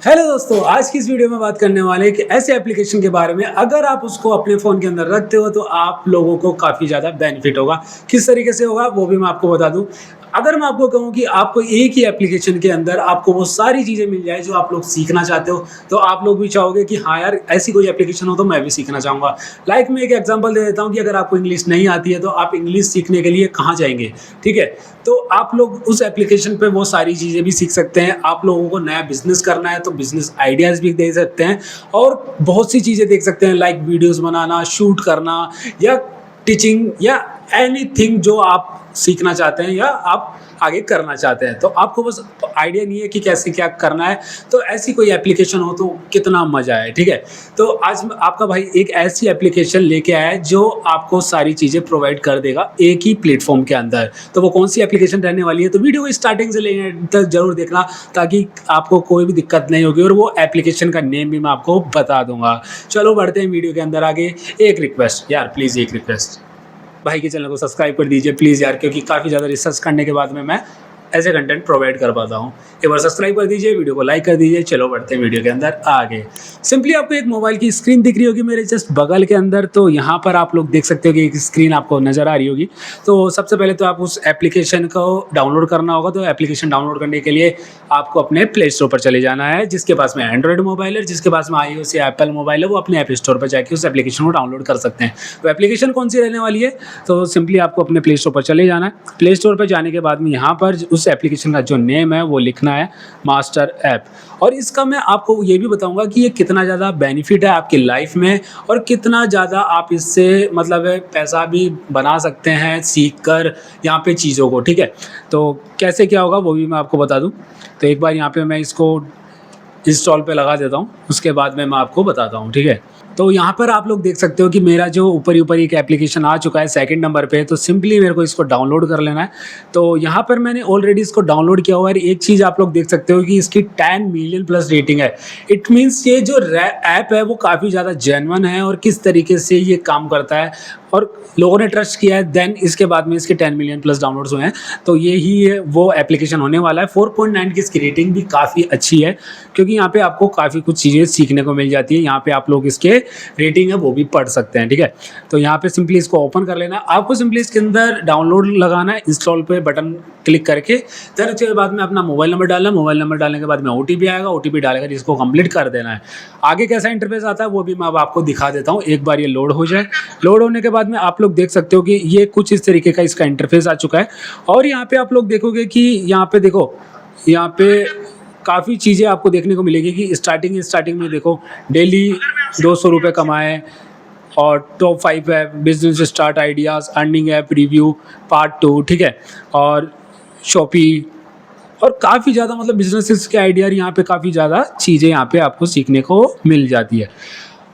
Hello दोस्तों, आज की इस वीडियो में बात करने वाले हैं कि ऐसे एप्लीकेशन के बारे में अगर आप उसको अपने फ़ोन के अंदर रखते हो तो आप लोगों को काफ़ी ज़्यादा बेनिफिट होगा। किस तरीके से होगा वो भी मैं आपको बता दूँ। अगर मैं आपको कहूँ कि आपको एक ही एप्लीकेशन के अंदर आपको वो सारी चीज़ें मिल जाए जो आप लोग सीखना चाहते हो, तो आप लोग भी चाहोगे कि हाँ यार, ऐसी कोई एप्लीकेशन हो तो मैं भी सीखना चाहूँगा। लाइक मैं एक एग्ज़ाम्पल दे देता हूँ कि अगर आपको इंग्लिश नहीं आती है तो आप इंग्लिश सीखने के लिए कहाँ जाएँगे, ठीक है? तो आप लोग उस एप्लीकेशन पे वो सारी चीज़ें भी सीख सकते हैं। आप लोगों को नया बिज़नेस करना है तो बिज़नेस आइडियाज़ भी दे सकते हैं और बहुत सी चीज़ें देख सकते हैं, लाइक वीडियोज़ बनाना, शूट करना या टीचिंग या एनीथिंग जो आप सीखना चाहते हैं या आप आगे करना चाहते हैं। तो आपको बस आइडिया नहीं है कि कैसे क्या करना है, तो ऐसी कोई एप्लीकेशन हो तो कितना मज़ा आए, ठीक है? तो आज आपका भाई एक ऐसी एप्लीकेशन लेके आया है जो आपको सारी चीज़ें प्रोवाइड कर देगा एक ही प्लेटफ़ॉर्म के अंदर। तो वो कौन-सी एप्लीकेशन रहने वाली है, तो वीडियो को स्टार्टिंग से लेके एंड तक ज़रूर देखना, ताकि आपको कोई भी दिक्कत नहीं होगी और वो एप्लीकेशन का नेम भी मैं आपको बता दूँगा। चलो बढ़ते हैं वीडियो के अंदर आगे। एक रिक्वेस्ट यार, प्लीज़ एक रिक्वेस्ट, भाई के चैनल को सब्सक्राइब कर दीजिए प्लीज़ यार, क्योंकि काफ़ी ज़्यादा रिसर्च करने के बाद में मैं ऐसे कंटेंट प्रोवाइड कर पाता हूँ। एक बार सब्सक्राइब कर दीजिए, वीडियो को लाइक कर दीजिए। चलो बढ़ते हैं वीडियो के अंदर आगे। सिंपली आपको एक मोबाइल की स्क्रीन दिख रही होगी मेरे जस्ट बगल के अंदर, तो यहाँ पर आप लोग देख सकते हो कि एक स्क्रीन आपको नज़र आ रही होगी। तो सबसे पहले तो आप उस एप्लीकेशन को डाउनलोड करना होगा। तो एप्लीकेशन डाउनलोड करने के लिए आपको अपने प्ले स्टोर पर चले जाना है। जिसके पास में एंड्रॉयड मोबाइल है, जिसके पास में iOS या एप्पल मोबाइल है, वो अपने ऐप स्टोर पर जाके उस एप्लीकेशन को डाउनलोड कर सकते हैं। तो एप्लीकेशन कौन सी रहने वाली है, तो सिंपली आपको अपने प्ले स्टोर पर चले जाना है। प्ले स्टोर पर जाने के बाद में यहाँ पर उस एप्लीकेशन का जो नेम है वो लिखना है मास्टर ऐप। और इसका मैं आपको ये भी बताऊंगा कि ये कितना ज़्यादा बेनिफिट है आपकी लाइफ में और कितना ज़्यादा आप इससे मतलब पैसा भी बना सकते हैं सीख कर यहाँ पे चीज़ों को, ठीक है? तो कैसे क्या होगा वो भी मैं आपको बता दूँ। तो एक बार यहाँ पे मैं इसको इंस्टॉल पे लगा देता हूँ, उसके बाद में मैं आपको बताता हूँ, ठीक है? तो यहाँ पर आप लोग देख सकते हो कि मेरा जो ऊपर ही ऊपर एक एप्लीकेशन आ चुका है सेकंड नंबर पे। तो सिंपली मेरे को इसको डाउनलोड कर लेना है। तो यहाँ पर मैंने ऑलरेडी इसको डाउनलोड किया हुआ है। एक चीज़ आप लोग देख सकते हो कि इसकी 10 मिलियन प्लस रेटिंग है। इट मीन्स ये जो ऐप है वो काफ़ी ज़्यादा जेन्युइन है और किस तरीके से ये काम करता है और लोगों ने ट्रस्ट किया है, देन इसके बाद में इसके 10 मिलियन प्लस डाउनलोड्स हुए हैं। तो ये ही वो एप्लीकेशन होने वाला है। 4.9 की इसकी रेटिंग भी काफ़ी अच्छी है, क्योंकि यहाँ पे आपको काफ़ी कुछ चीज़ें सीखने को मिल जाती है। यहाँ पे आप लोग इसके रेटिंग है वो भी पढ़ सकते हैं, ठीक है? तो यहाँ पे सिंपली इसको ओपन कर लेना। आपको सिंपली इसके अंदर डाउनलोड लगाना है, इंस्टॉल पे बटन क्लिक करके, फिर उसके बाद में अपना मोबाइल नंबर डालना है। मोबाइल नंबर डालने के बाद में OTP आएगा, OTP डालकर इसको कंप्लीट कर देना है। आगे कैसा इंटरफेस आता है वो भी मैं अब आपको दिखा देता हूँ। एक बार ये लोड हो जाए, लोड होने के बाद में आप लोग देख सकते हो कि ये कुछ इस तरीके का इसका इंटरफेस आ चुका है। और यहाँ पे आप लोग देखोगे कि यहाँ पे देखो, यहाँ पे काफ़ी चीज़ें आपको देखने को मिलेगी कि स्टार्टिंग में देखो, डेली 200 रुपये कमाए और top 5 app, business start ideas, earning app review part 2, ठीक है? और शॉपी और काफ़ी ज़्यादा मतलब बिजनेसेस के आइडिया, यहाँ पे काफ़ी ज़्यादा चीज़ें यहाँ पे आपको सीखने को मिल जाती है।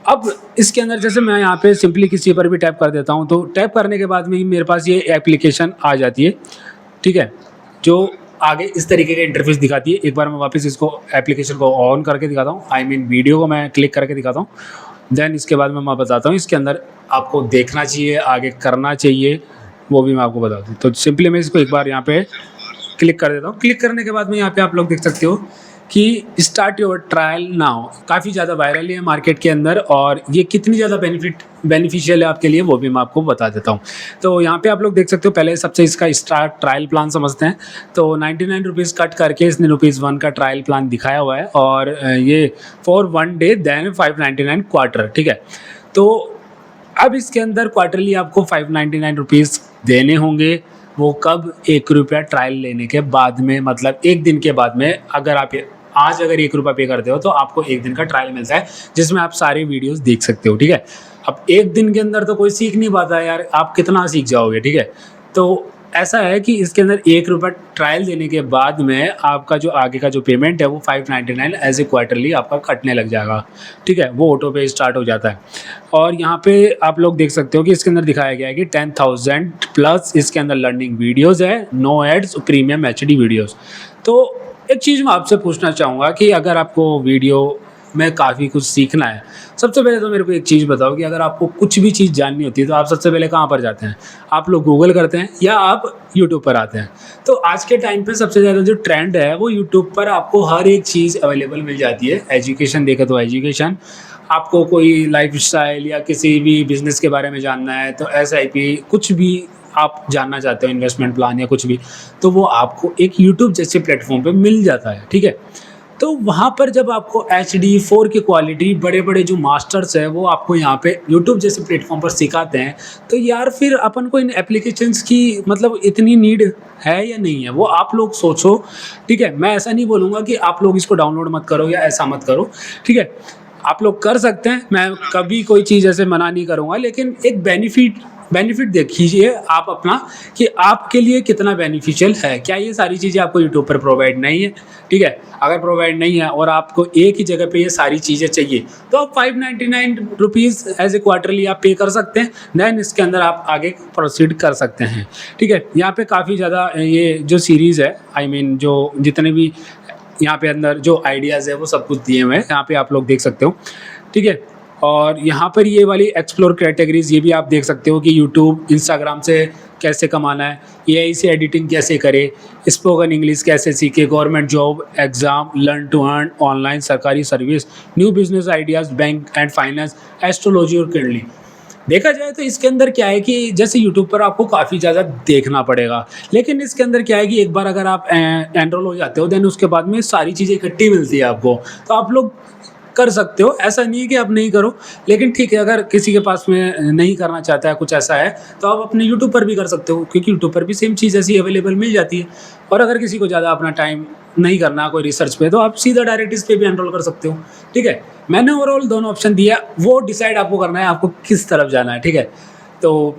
अब इसके अंदर जैसे मैं यहाँ पे सिंपली किसी पर भी टैप कर देता हूँ, तो टैप करने के बाद में ही मेरे पास ये एप्लीकेशन आ जाती है, ठीक है? जो आगे इस तरीके का इंटरफेस दिखाती है। एक बार मैं वापस इसको एप्लीकेशन को ऑन करके दिखाता हूँ, आई मीन वीडियो को मैं क्लिक करके दिखाता हूँ। देन इसके बाद मैं बताता हूँ इसके अंदर आपको देखना चाहिए, आगे करना चाहिए, वो भी मैं आपको बता दूँ। तो सिंपली मैं इसको एक बार यहाँ पे क्लिक कर देता हूँ। क्लिक करने के बाद में यहाँ पे आप लोग देख सकते हो कि स्टार्ट योर ट्रायल नाउ, काफ़ी ज़्यादा वायरल है मार्केट के अंदर और ये कितनी ज़्यादा बेनिफिशियल है आपके लिए वो भी मैं आपको बता देता हूँ। तो यहाँ पे आप लोग देख सकते हो, पहले सबसे इसका स्टार्ट ट्रायल प्लान समझते हैं। तो 99 रुपीज़ कट करके इसने ₹1 का ट्रायल प्लान दिखाया हुआ है और ये फॉर 1 डे देन 599 क्वार्टर, ठीक है? तो अब इसके अंदर क्वार्टरली आपको 599 रुपीज़ देने होंगे। वो कब? ₹1 ट्रायल लेने के बाद में, मतलब एक दिन के बाद में। अगर आप आज अगर ₹1 पे करते हो तो आपको एक दिन का ट्रायल मिलता है, जिसमें आप सारे वीडियोस देख सकते हो, ठीक है? अब एक दिन के अंदर तो कोई सीख नहीं पाता यार, आप कितना सीख जाओगे, ठीक है? तो ऐसा है कि इसके अंदर ₹1 ट्रायल देने के बाद में आपका जो आगे का जो पेमेंट है वो 599 एज ए क्वार्टरली आपका कटने लग जाएगा, ठीक है? वो ऑटो पे स्टार्ट हो जाता है। और यहाँ पे आप लोग देख सकते हो कि इसके अंदर दिखाया गया है कि 10,000 प्लस इसके अंदर लर्निंग वीडियोज़ है, no ads, premium HD videos. तो एक चीज़ मैं आपसे पूछना चाहूँगा कि अगर आपको वीडियो में काफ़ी कुछ सीखना है। सबसे पहले तो मेरे को एक चीज़ बताओ कि अगर आपको कुछ भी चीज़ जाननी होती है तो आप सबसे पहले कहाँ पर जाते हैं? आप लोग गूगल करते हैं या आप यूट्यूब पर आते हैं। तो आज के टाइम पे सबसे ज़्यादा जो ट्रेंड है वो यूट्यूब पर आपको हर एक चीज़ अवेलेबल मिल जाती है। एजुकेशन देखें तो एजुकेशन, आपको कोई लाइफ़स्टाइल या किसी भी बिज़नेस के बारे में जानना है तो एसआईपी कुछ भी आप जानना चाहते हो, इन्वेस्टमेंट प्लान या कुछ भी, तो वो आपको एक यूट्यूब जैसे प्लेटफ़ॉर्म पे मिल जाता है, ठीक है? तो वहाँ पर जब आपको एचडी 4 की क्वालिटी बड़े-बड़े जो मास्टर्स हैं वो आपको यहाँ पे यूट्यूब जैसे प्लेटफ़ॉर्म पर सिखाते हैं, तो यार फिर अपन को इन एप्लीकेशंस की मतलब इतनी नीड है या नहीं है, वो आप लोग सोचो, ठीक है? मैं ऐसा नहीं बोलूँगा कि आप लोग इसको डाउनलोड मत करो या ऐसा मत करो, ठीक है? आप लोग कर सकते हैं, मैं कभी कोई चीज़ ऐसे मना नहीं करूँगा, लेकिन एक बेनिफिट देखिए आप अपना कि आपके लिए कितना बेनिफिशियल है। क्या ये सारी चीज़ें आपको यूट्यूब पर प्रोवाइड नहीं है, ठीक है? अगर प्रोवाइड नहीं है और आपको एक ही जगह पे ये सारी चीज़ें चाहिए, तो आप ₹599 एज़ ए क्वार्टरली आप पे कर सकते हैं। देन इसके अंदर आप आगे प्रोसीड कर सकते हैं, ठीक है? यहाँ पे काफ़ी ज़्यादा ये जो सीरीज़ है, आई मीन जो जितने भी यहाँ पे अंदर जो आइडियाज़ है वो सब कुछ दिए हुए हैं, यहाँ पे आप लोग देख सकते हो, ठीक है? और यहाँ पर ये वाली एक्सप्लोर कैटेगरीज़ ये भी आप देख सकते हो कि यूट्यूब, इंस्टाग्राम से कैसे कमाना है, एआई से एडिटिंग कैसे करें, स्पोकन इंग्लिश कैसे सीखें, government job, exam, learn to earn, online सरकारी service, new business ideas, bank and finance, astrology और कैंडलिंग। देखा जाए तो इसके अंदर क्या है कि जैसे यूट्यूब पर आपको काफ़ी ज़्यादा देखना पड़ेगा, लेकिन इसके अंदर क्या है कि एक बार अगर आप एनरोल हो जाते हो देन उसके बाद में सारी चीज़ें इकट्ठी मिलती है आपको, तो आप लोग कर सकते हो, ऐसा नहीं है कि आप नहीं करो। लेकिन ठीक है, अगर किसी के पास में नहीं करना चाहता है, कुछ ऐसा है, तो आप अपने यूट्यूब पर भी कर सकते हो, क्योंकि यूट्यूब पर भी सेम चीज़ ऐसी अवेलेबल मिल जाती है। और अगर किसी को ज़्यादा अपना टाइम नहीं करना कोई रिसर्च पे, तो आप सीधा डायरेक्ट इस पे भी एनरोल कर सकते हो, ठीक है? मैंने ओवरऑल दोनों ऑप्शन दिया, वो डिसाइड आपको करना है आपको किस तरफ जाना है, ठीक है? तो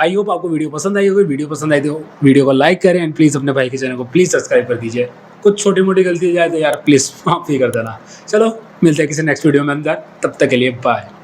आई होप आपको वीडियो पसंद आई होगी। वीडियो पसंद आई तो वीडियो को लाइक करें एंड प्लीज़ अपने भाई के चैनल को प्लीज़ सब्सक्राइब कर दीजिए। कुछ छोटी-मोटी गलती हो जाए तो यार प्लीज़ माफ़ी कर देना। चलो मिलते हैं किसी नेक्स्ट वीडियो में अंदर, तब तक के लिए बाय।